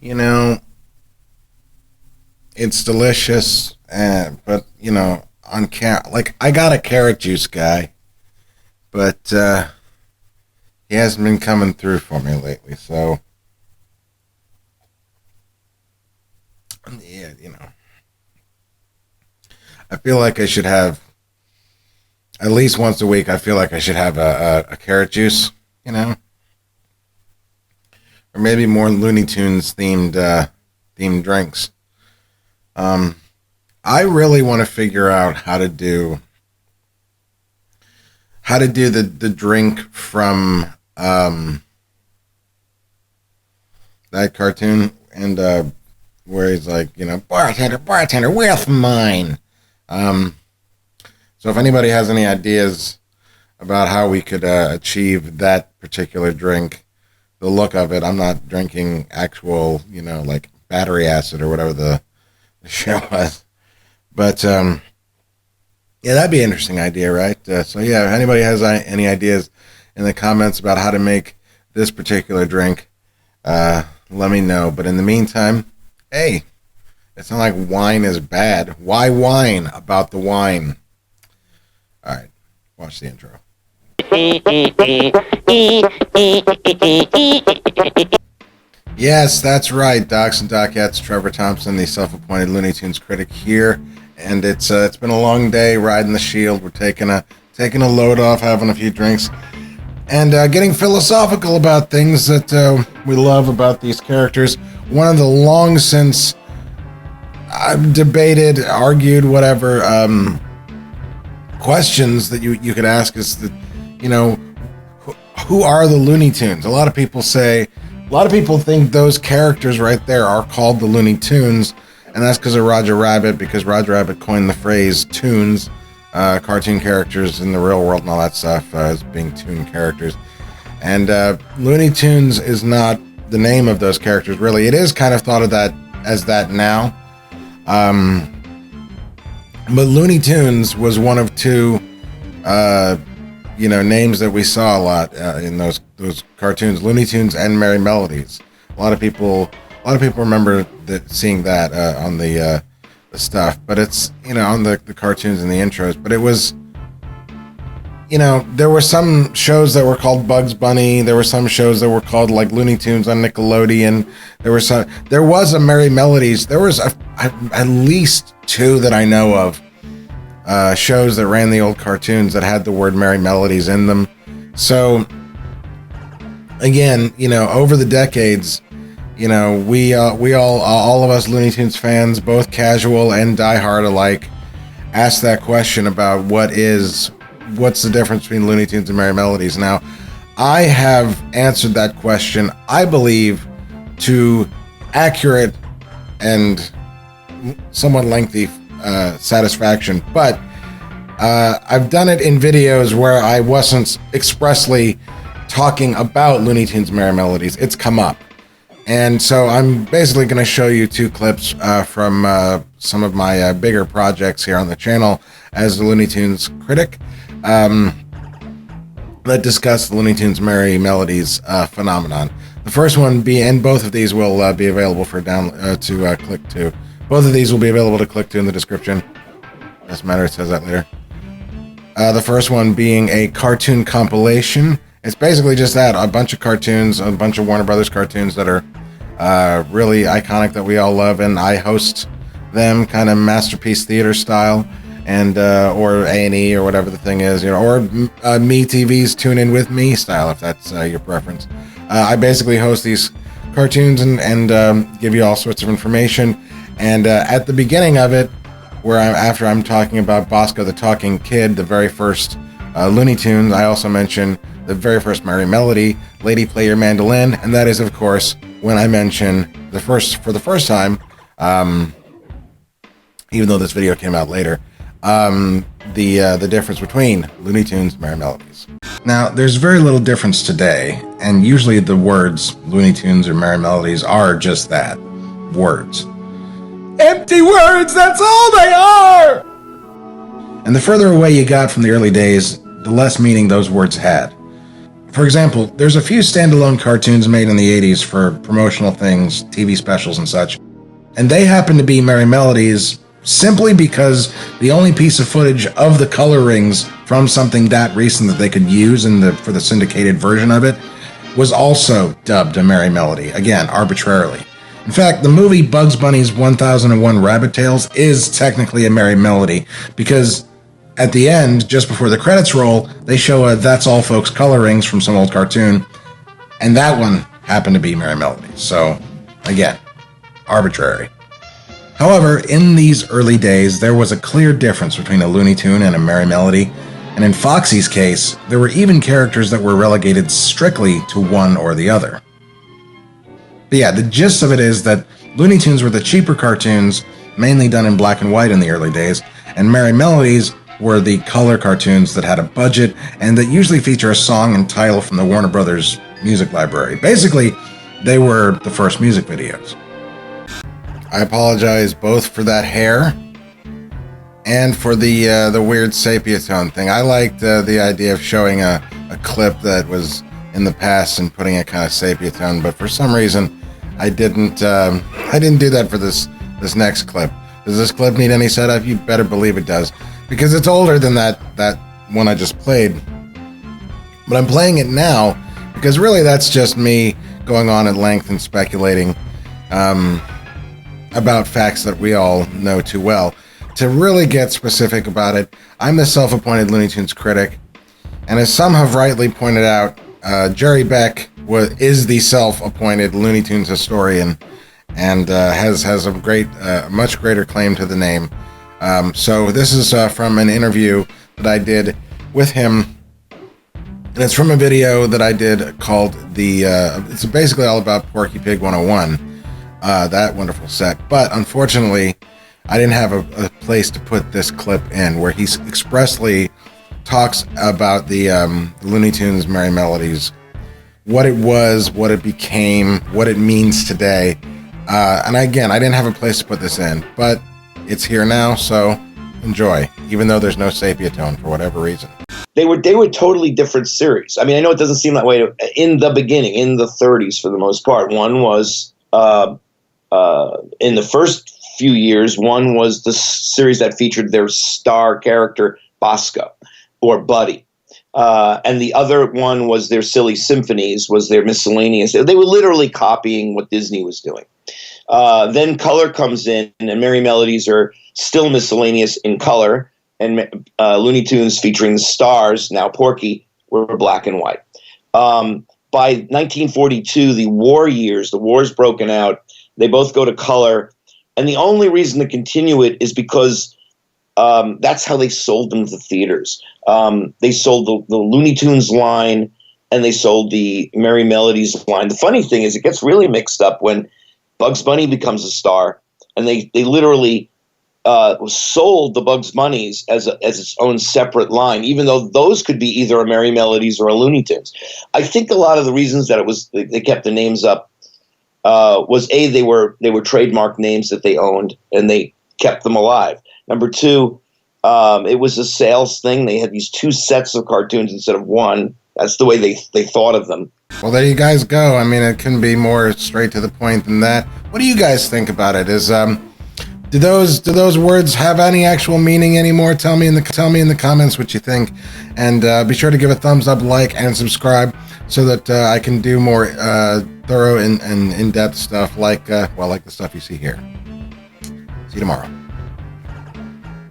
you know, it's delicious, but, you know, like, I got a carrot juice guy, but he hasn't been coming through for me lately, so, yeah, you know, I feel like I should have, at least once a week, I feel like I should have a carrot juice, you know, or maybe more Looney Tunes themed drinks. I really want to figure out how to do the drink from that cartoon, and where he's like, you know, bartender, with mine. So if anybody has any ideas about how we could achieve that particular drink, the look of it, I'm not drinking actual, you know, like battery acid or whatever the show was. But, yeah, that'd be an interesting idea, right? So, yeah, if anybody has any ideas in the comments about how to make this particular drink, let me know. But in the meantime, hey, it's not like wine is bad. Why whine about the wine? All right, watch the intro. Yes, that's right, Docs and Docettes. Trevor Thompson, the self-appointed Looney Tunes critic here, and it's been a long day riding the shield. We're taking a load off, having a few drinks, and getting philosophical about things that we love about these characters. One of the long since debated, argued, whatever questions that you could ask is that, you know, who are the Looney Tunes? A lot of people think those characters right there are called the Looney Tunes, and that's because of Roger Rabbit, because Roger Rabbit coined the phrase tunes, cartoon characters in the real world and all that stuff as being toon characters. And Looney Tunes is not the name of those characters, really. It is kind of thought of that as that now. But Looney Tunes was one of two, you know, names that we saw a lot in those cartoons, Looney Tunes and Merrie Melodies. A lot of people remember seeing that on the stuff, but it's, you know, on the cartoons and the intros. But it was, you know, there were some shows that were called Bugs Bunny. There were some shows that were called like Looney Tunes on Nickelodeon. There was a Merrie Melodies. There was at least two that I know of, shows that ran the old cartoons that had the word Merrie Melodies in them. So again, you know, over the decades, you know, we all of us Looney Tunes fans, both casual and diehard alike, asked that question about what's the difference between Looney Tunes and Merrie Melodies. Now, I have answered that question, I believe, to accurate and somewhat lengthy satisfaction, but I've done it in videos where I wasn't expressly talking about Looney Tunes Merrie Melodies. It's come up, and so I'm basically going to show you two clips from some of my bigger projects here on the channel as the Looney Tunes critic that discuss the Looney Tunes Merrie Melodies phenomenon. The first one and both of these will be available for to click to. Both of these will be available to click to in the description. Doesn't matter, it says that later. The first one being a cartoon compilation. It's basically just that, a bunch of cartoons, a bunch of Warner Brothers cartoons that are really iconic that we all love, and I host them kind of Masterpiece Theater style, and or A&E or whatever the thing is, you know, or MeTV's Tune In With Me style, if that's your preference. I basically host these cartoons and give you all sorts of information. And at the beginning of it, after I'm talking about Bosco the Talking Kid, the very first Looney Tunes, I also mention the very first Merrie Melody, Lady Play Your Mandolin, and that is, of course, when I mention for the first time, even though this video came out later, the difference between Looney Tunes and Merrie Melodies. Now, there's very little difference today, and usually the words Looney Tunes or Merrie Melodies are just that, words. Empty words, that's all they are! And the further away you got from the early days, the less meaning those words had. For example, there's a few standalone cartoons made in the 80s for promotional things, TV specials and such, and they happen to be Merrie Melodies simply because the only piece of footage of the color rings from something that recent that they could use for the syndicated version of it was also dubbed a Merrie Melody, again, arbitrarily. In fact, the movie Bugs Bunny's 1001 Rabbit Tales is technically a Merrie Melody because at the end, just before the credits roll, they show a That's All Folks color rings from some old cartoon, and that one happened to be Merrie Melodies. So, again, arbitrary. However, in these early days, there was a clear difference between a Looney Tune and a Merrie Melody, and in Foxy's case, there were even characters that were relegated strictly to one or the other. But yeah, the gist of it is that Looney Tunes were the cheaper cartoons, mainly done in black and white in the early days, and Merrie Melodies were the color cartoons that had a budget and that usually feature a song and title from the Warner Brothers music library. Basically, they were the first music videos. I apologize both for that hair and for the weird sepia tone thing. I liked the idea of showing a clip that was in the past and putting a kind of sepia tone, but for some reason I didn't do that for this next clip. Does this clip need any setup? You better believe it does, because it's older than that one I just played. But I'm playing it now because really that's just me going on at length and speculating about facts that we all know too well. To really get specific about it, I'm the self-appointed Looney Tunes critic, and as some have rightly pointed out, Jerry Beck is the self-appointed Looney Tunes historian, and has a much greater claim to the name. So this is from an interview that I did with him, and it's from a video that I did called it's basically all about Porky Pig 101. That wonderful set, but unfortunately I didn't have a place to put this clip in where he expressly talks about the Looney Tunes Merrie Melodies, what it was, what it became, what it means today, and again, I didn't have a place to put this in, but it's here now, so enjoy, even though there's no sepia tone for whatever reason. They were totally different series. I mean, I know it doesn't seem that way in the beginning, in the 30s for the most part. One was in the first few years, one was the series that featured their star character Bosco or Buddy, and the other one was their Silly Symphonies, was their miscellaneous. They were literally copying what Disney was doing. Then color comes in, and Merrie Melodies are still miscellaneous in color, and Looney Tunes featuring the stars, now Porky, were black and white. By 1942, the war years, the war's broken out, they both go to color, and the only reason to continue it is because that's how they sold them to theaters. They sold the Looney Tunes line, and they sold the Merrie Melodies line. The funny thing is it gets really mixed up when Bugs Bunny becomes a star, and they literally sold the Bugs Bunnies as its own separate line, even though those could be either a Merrie Melodies or a Looney Tunes. I think a lot of the reasons that they kept the names up was they were trademark names that they owned, and they kept them alive. Number two, it was a sales thing. They had these two sets of cartoons instead of one. That's the way they thought of them. Well, there you guys go. I mean, it couldn't be more straight to the point than that. What do you guys think about it? Do those words have any actual meaning anymore? Tell me in the comments what you think, and be sure to give a thumbs up, like, and subscribe so that I can do more thorough and in-depth stuff like the stuff you see here. See you tomorrow.